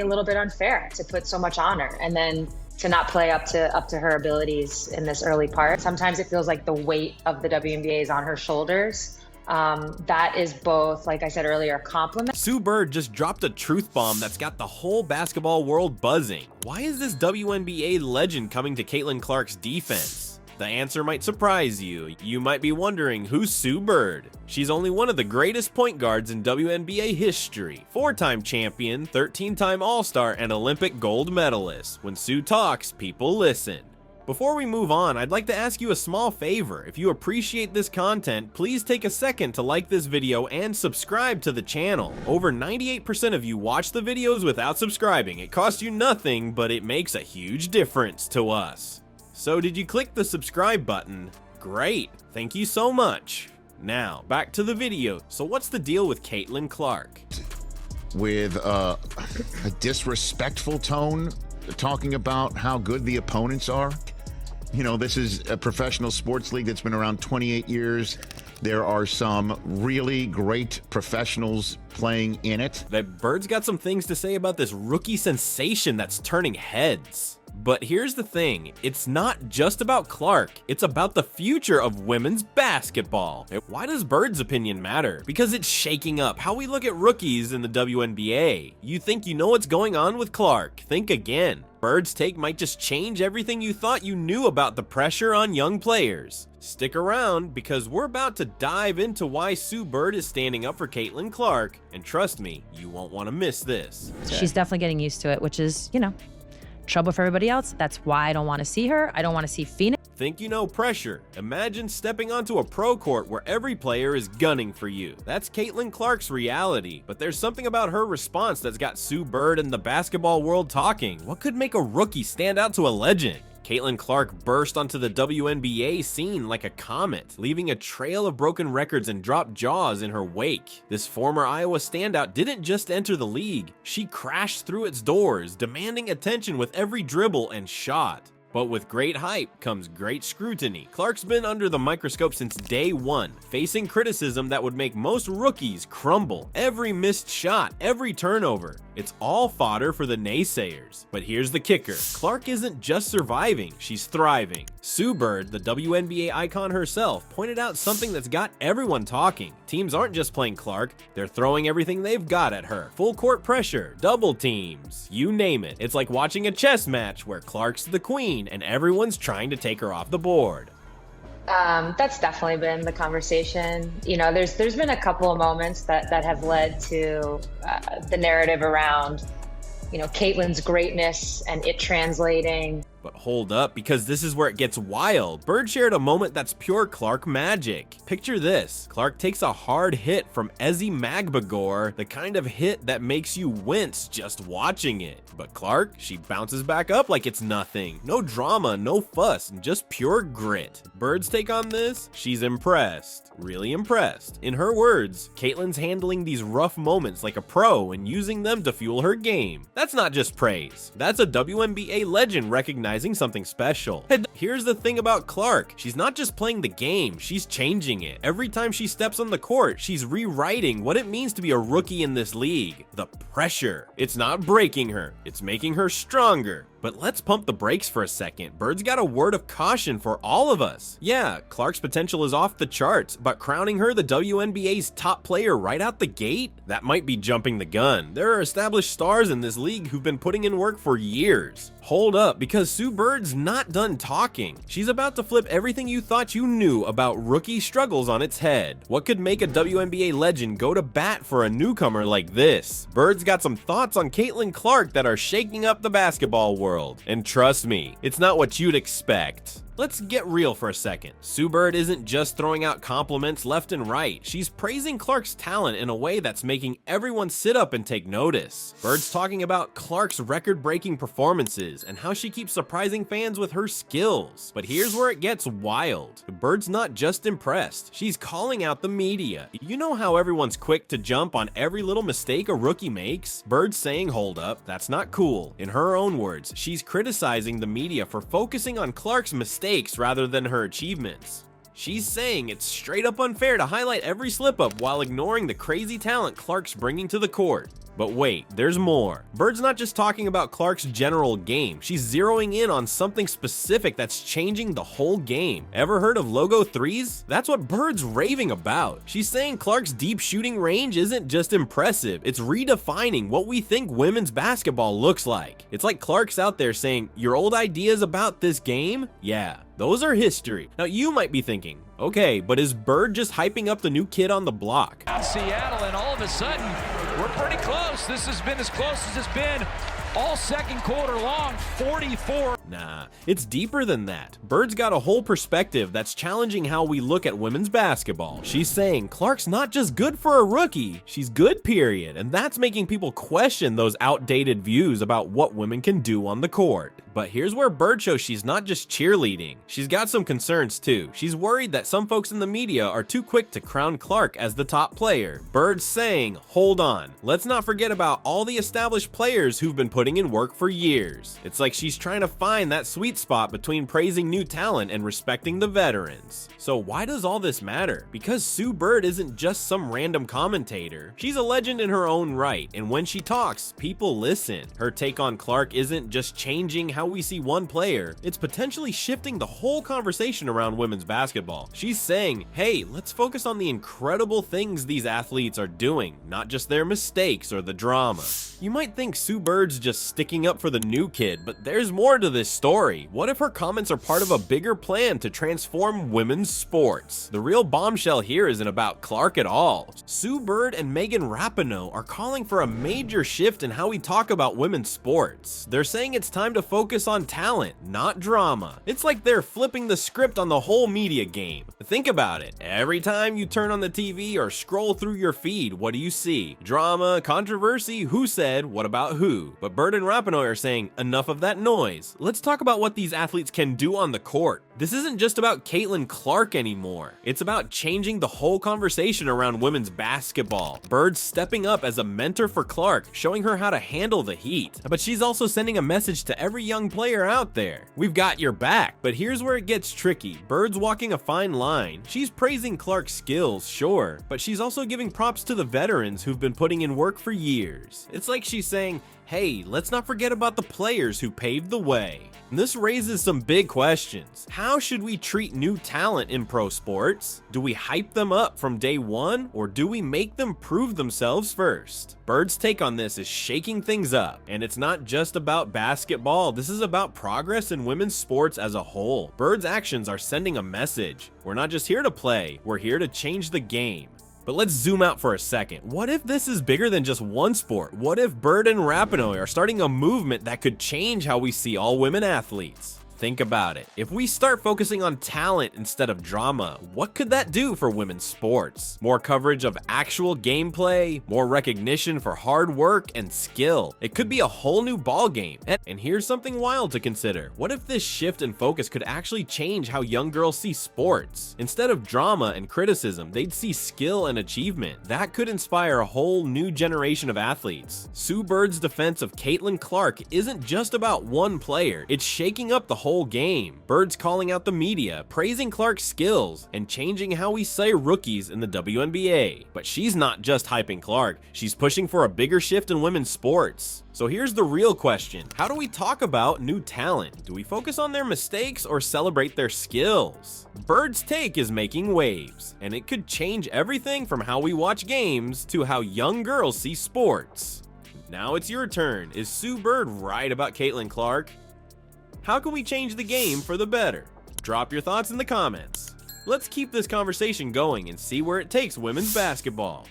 A little bit unfair to put so much on her and then to not play up to her abilities in this early part. Sometimes it feels like the weight of the WNBA is on her shoulders. That is both, like I said earlier, a compliment. Sue Bird just dropped a truth bomb that's got the whole basketball world buzzing. Why is this WNBA legend coming to Caitlin Clark's defense? The answer might surprise you. You might be wondering, who's Sue Bird? She's only one of the greatest point guards in WNBA history. 4-time champion, 13-time All-Star, and Olympic gold medalist. When Sue talks, people listen. Before we move on, I'd like to ask you a small favor. If you appreciate this content, please take a second to like this video and subscribe to the channel. Over 98% of you watch the videos without subscribing. It costs you nothing, but it makes a huge difference to us. So did you click the subscribe button? Great, thank you so much. Now, back to the video. So what's the deal with Caitlin Clark? With a disrespectful tone, talking about how good the opponents are. You know, this is a professional sports league that's been around 28 years. There are some really great professionals playing in it. That Bird's got some things to say about this rookie sensation that's turning heads. But here's the thing, it's not just about Clark, it's about the future of women's basketball. Why does Bird's opinion matter? Because it's shaking up how we look at rookies in the WNBA. You think you know what's going on with Clark? Think again. Bird's take might just change everything you thought you knew about the pressure on young players. Stick around, because we're about to dive into why Sue Bird is standing up for Caitlin Clark, and trust me, you won't want to miss this. She's definitely getting used to it, which is, you know, trouble for everybody else. That's why I don't want to see her. I don't want to see Phoenix. Think you know pressure? Imagine stepping onto a pro court where every player is gunning for you. That's Caitlin Clark's reality, but there's something about her response that's got Sue Bird and the basketball world talking. What could make a rookie stand out to a legend? Caitlin Clark burst onto the WNBA scene like a comet, leaving a trail of broken records and dropped jaws in her wake. This former Iowa standout didn't just enter the league, she crashed through its doors, demanding attention with every dribble and shot. But with great hype comes great scrutiny. Clark's been under the microscope since day one, facing criticism that would make most rookies crumble. Every missed shot, every turnover, it's all fodder for the naysayers. But here's the kicker. Clark isn't just surviving, she's thriving. Sue Bird, the WNBA icon herself, pointed out something that's got everyone talking. Teams aren't just playing Clark, they're throwing everything they've got at her. Full court pressure, double teams, you name it. It's like watching a chess match where Clark's the queen and everyone's trying to take her off the board. That's definitely been the conversation. You know, there's been a couple of moments that have led to the narrative around, you know, Caitlin's greatness and it translating. But hold up, because this is where it gets wild. Bird shared a moment that's pure Clark magic. Picture this. Clark takes a hard hit from Ezi Magbagor, the kind of hit that makes you wince just watching it. But Clark, she bounces back up like it's nothing. No drama, no fuss, just pure grit. Bird's take on this? She's impressed. Really impressed. In her words, Caitlin's handling these rough moments like a pro and using them to fuel her game. That's not just praise. That's a WNBA legend recognizing something special. And here's the thing about Clark. She's not just playing the game, she's changing it. Every time she steps on the court, she's rewriting what it means to be a rookie in this league. The pressure. It's not breaking her, it's making her stronger. But let's pump the brakes for a second. Bird's got a word of caution for all of us. Yeah, Clark's potential is off the charts, but crowning her the WNBA's top player right out the gate? That might be jumping the gun. There are established stars in this league who've been putting in work for years. Hold up, because Sue Bird's not done talking. She's about to flip everything you thought you knew about rookie struggles on its head. What could make a WNBA legend go to bat for a newcomer like this? Bird's got some thoughts on Caitlin Clark that are shaking up the basketball world. And trust me, it's not what you'd expect. Let's get real for a second. Sue Bird isn't just throwing out compliments left and right. She's praising Clark's talent in a way that's making everyone sit up and take notice. Bird's talking about Clark's record-breaking performances and how she keeps surprising fans with her skills. But here's where it gets wild. Bird's not just impressed. She's calling out the media. You know how everyone's quick to jump on every little mistake a rookie makes? Bird's saying, hold up, that's not cool. In her own words, she's criticizing the media for focusing on Clark's mistakes rather than her achievements. She's saying it's straight up unfair to highlight every slip-up while ignoring the crazy talent Clark's bringing to the court. But wait, there's more. Bird's not just talking about Clark's general game, she's zeroing in on something specific that's changing the whole game. Ever heard of logo threes? That's what Bird's raving about. She's saying Clark's deep shooting range isn't just impressive, it's redefining what we think women's basketball looks like. It's like Clark's out there saying, your old ideas about this game? Yeah, those are history. Now you might be thinking, okay, but is Bird just hyping up the new kid on the block? Seattle, and all of a sudden, we're pretty close. This has been as close as it's been all second quarter long, 44. Nah, it's deeper than that. Bird's got a whole perspective that's challenging how we look at women's basketball. She's saying Clark's not just good for a rookie, she's good, period. And that's making people question those outdated views about what women can do on the court. But here's where Bird shows she's not just cheerleading. She's got some concerns too. She's worried that some folks in the media are too quick to crown Clark as the top player. Bird's saying, hold on, let's not forget about all the established players who've been putting in work for years. It's like she's trying to find that sweet spot between praising new talent and respecting the veterans. So why does all this matter? Because Sue Bird isn't just some random commentator. She's a legend in her own right, and when she talks, people listen. Her take on Clark isn't just changing how we see one player, it's potentially shifting the whole conversation around women's basketball. She's saying, hey, let's focus on the incredible things these athletes are doing, not just their mistakes or the drama. You might think Sue Bird's just sticking up for the new kid, but there's more to this story. What if her comments are part of a bigger plan to transform women's sports? The real bombshell here isn't about Clark at all. Sue Bird and Megan Rapinoe are calling for a major shift in how we talk about women's sports. They're saying it's time to focus on talent, not drama. It's like they're flipping the script on the whole media game. Think about it. Every time you turn on the TV or scroll through your feed, what do you see? Drama, controversy, who said, what about who? But Bird and Rapinoe are saying, enough of that noise. Let's talk about what these athletes can do on the court. This isn't just about Caitlin Clark anymore. It's about changing the whole conversation around women's basketball. Bird's stepping up as a mentor for Clark, showing her how to handle the heat. But she's also sending a message to every young player out there. We've got your back. But here's where it gets tricky. Bird's walking a fine line. She's praising Clark's skills, sure, but she's also giving props to the veterans who've been putting in work for years. It's like she's saying, hey, let's not forget about the players who paved the way. And this raises some big questions. How should we treat new talent in pro sports? Do we hype them up from day one, or do we make them prove themselves first? Bird's take on this is shaking things up, and it's not just about basketball. This is about progress in women's sports as a whole. Bird's actions are sending a message. We're not just here to play, we're here to change the game. But let's zoom out for a second. What if this is bigger than just one sport? What if Bird and Rapinoe are starting a movement that could change how we see all women athletes? Think about it. If we start focusing on talent instead of drama, what could that do for women's sports? More coverage of actual gameplay, more recognition for hard work and skill. It could be a whole new ball game. And here's something wild to consider. What if this shift in focus could actually change how young girls see sports? Instead of drama and criticism, they'd see skill and achievement. That could inspire a whole new generation of athletes. Sue Bird's defense of Caitlin Clark isn't just about one player. It's shaking up the whole game. Bird's calling out the media, praising Clark's skills, and changing how we say rookies in the WNBA. But she's not just hyping Clark, she's pushing for a bigger shift in women's sports. So here's the real question. How do we talk about new talent? Do we focus on their mistakes or celebrate their skills? Bird's take is making waves, and it could change everything from how we watch games to how young girls see sports. Now it's your turn. Is Sue Bird right about Caitlin Clark? How can we change the game for the better? Drop your thoughts in the comments. Let's keep this conversation going and see where it takes women's basketball.